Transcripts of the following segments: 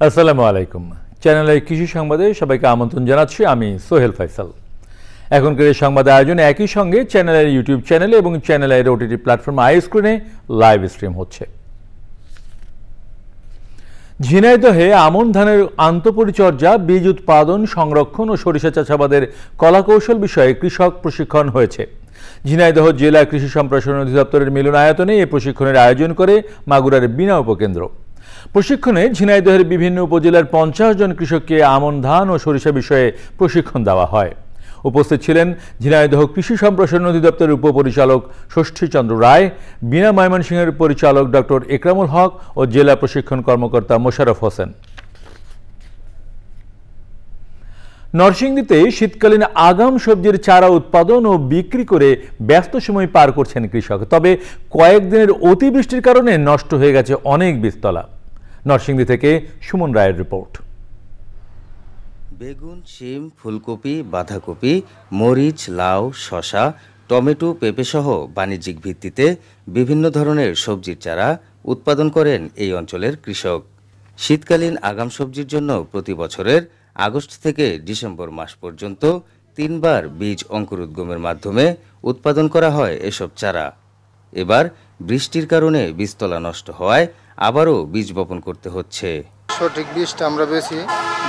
আসসালামু আলাইকুম। চ্যানেলের কৃষি সংবাদে সবাইকে আমন্ত্রণ জানাচ্ছি। আমি সোহেল ফয়সাল। এখনকার এই সংবাদ আয়োজনে একই সঙ্গে চ্যানেলের ইউটিউব চ্যানেলে এবং চ্যানেলের ওটিটি প্ল্যাটফর্ম আইস্ক্রিনে লাইভ স্ট্রিম হচ্ছে। ঝিনাইদহে আমন ধানের আন্তঃপরিচর্যা, বীজ উৎপাদন, সংরক্ষণ ও সরিষা চাষাবাদের কলাকৌশল বিষয়ে কৃষক প্রশিক্ষণ হয়েছে। ঝিনাইদহ জেলা কৃষি সম্প্রসারণ অধিদপ্তরের মিলনায়তনে এই প্রশিক্ষণের আয়োজন করে মাগুরার বিনা উপকেন্দ্র। প্রশিক্ষণে ঝিনাইদহের বিভিন্ন উপজেলার 50 জন কৃষককে আমন ধান ও সরিষা বিষয়ে প্রশিক্ষণ দেওয়া হয়। উপস্থিত ছিলেন ঝিনাইদহ কৃষি সম্প্রসারণ অধিদপ্তরের উপপরিচালক ষষ্ঠীচন্দ্র রায়, বিনা ময়মনসিংহের পরিচালক ডক্টর একরামুল হক ও জেলা প্রশিক্ষণ কর্মকর্তা মোশাররফ হোসেন। নরসিংদীতে শীতকালীন আগাম সবজির চারা উৎপাদন ও বিক্রি করে ব্যস্ত সময় পার করছেন কৃষক। তবে কয়েকদিনের অতিবৃষ্টির কারণে নষ্ট হয়ে গেছে অনেক বীজতলা। নরসিংদী থেকে সুমন রায়ের রিপোর্ট। বেগুন, শিম, ফুলকপি, বাঁধাকপি, মরিচ, লাউ, শসা, টমেটো, পেঁপে সহ বাণিজ্যিক ভিত্তিতে বিভিন্ন ধরনের সবজির চারা উৎপাদন করেন এই অঞ্চলের কৃষক। শীতকালীন আগাম সবজির জন্য প্রতি বছরের আগস্ট থেকে ডিসেম্বর মাস পর্যন্ত 3 বার বীজ অঙ্কুরোদ্গমের মাধ্যমে উৎপাদন করা হয় এসব চারা। এবার বৃষ্টির কারণে বীজতলা নষ্ট হওয়ায় আবারও বীজ বপন করতে হচ্ছে। সঠিক বীজটা আমরা বেশি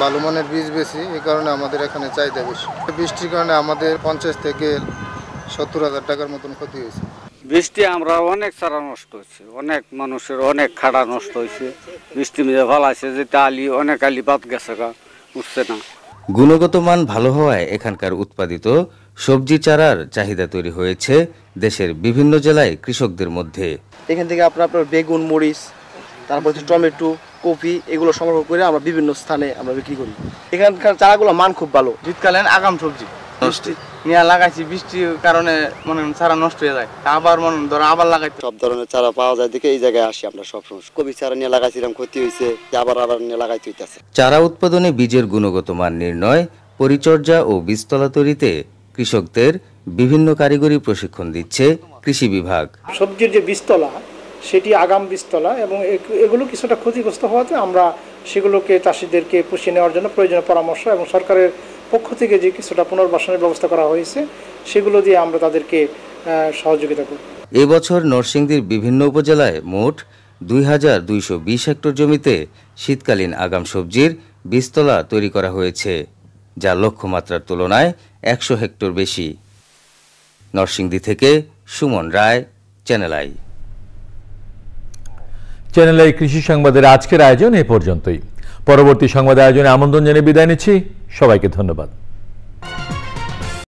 ভালো মানের বীজ বেশি, এই কারণে আমাদের এখানে চাহিদা বেশি। বৃষ্টির কারণে আমাদের 50 থেকে 70,000 টাকার মতন ক্ষতি হয়েছে। বৃষ্টি আমরা অনেক চারা নষ্ট হয়েছে, অনেক মানুষের অনেক খাড়া নষ্ট হয়েছে। বৃষ্টি মেঝে ভালো আছে, যেটা আলি অনেক আলি বাদ গেছে, উঠছে না। গুণগত মান ভালো হওয়ায় এখানকার উৎপাদিত সবজি চারার চাহিদা তৈরি হয়েছে দেশের বিভিন্ন জেলায় কৃষকদের মধ্যে। এখান থেকে আপনার বেগুন, মরিচ, তারপর টমেটো, কপি এগুলো সংগ্রহ করে আমরা বিভিন্ন স্থানে আমরা বিক্রি করি। এখানকার চারাগুলো মান খুব ভালো। শীতকালীন আগাম সবজি বৃষ্টি নিয়ে লাগাইছি, বৃষ্টির কারণে মনে চারা নষ্ট হয়ে যায়, আবার মনে ধরো আবার লাগাইতে। সব ধরনের চারা পাওয়া যায় দেখে এই জায়গায় আসি আমরা সবসময়। কবি চারা নিয়ে লাগাইছিলাম, ক্ষতি হয়েছে, আবার নিয়ে লাগাইতে হইতেছে। চারা উৎপাদনে বীজের গুণগত মান নির্ণয়, পরিচর্যা ও বীজতলা তৈরিতে কৃষকদের বিভিন্ন কারিগরি প্রশিক্ষণ দিচ্ছে কৃষি বিভাগ। সবজির যে বীজতলা সেটি আগাম বীজতলা এবং এগুলো কিছুটা ক্ষতিগ্রস্ত হওয়াতে আমরা সেগুলোকে চাষিদেরকে পুষিয়ে নেওয়ার জন্য প্রয়োজনীয় পরামর্শ এবং সরকারের পক্ষ থেকে যে কিছুটা পুনর্বাসনের ব্যবস্থা করা হয়েছে সেগুলো দিয়ে আমরা তাদেরকে সহযোগিতা করব। এবছর নরসিংদীর বিভিন্ন উপজেলায় মোট 2220 হেক্টর জমিতে শীতকালীন আগাম সবজির বীজতলা তৈরি করা হয়েছে, যা লক্ষ্যমাত্রার তুলনায় 100 হেক্টর বেশি। নরসিংদী থেকে Suman Roy, channel I. Channel I কৃষি সংবাদের আজকের আয়োজন এ পর্যন্তই। পরবর্তী সংবাদ আয়োজনে আমন্ত্রণ জানিয়ে বিদায় নিচ্ছি। সবাইকে ধন্যবাদ।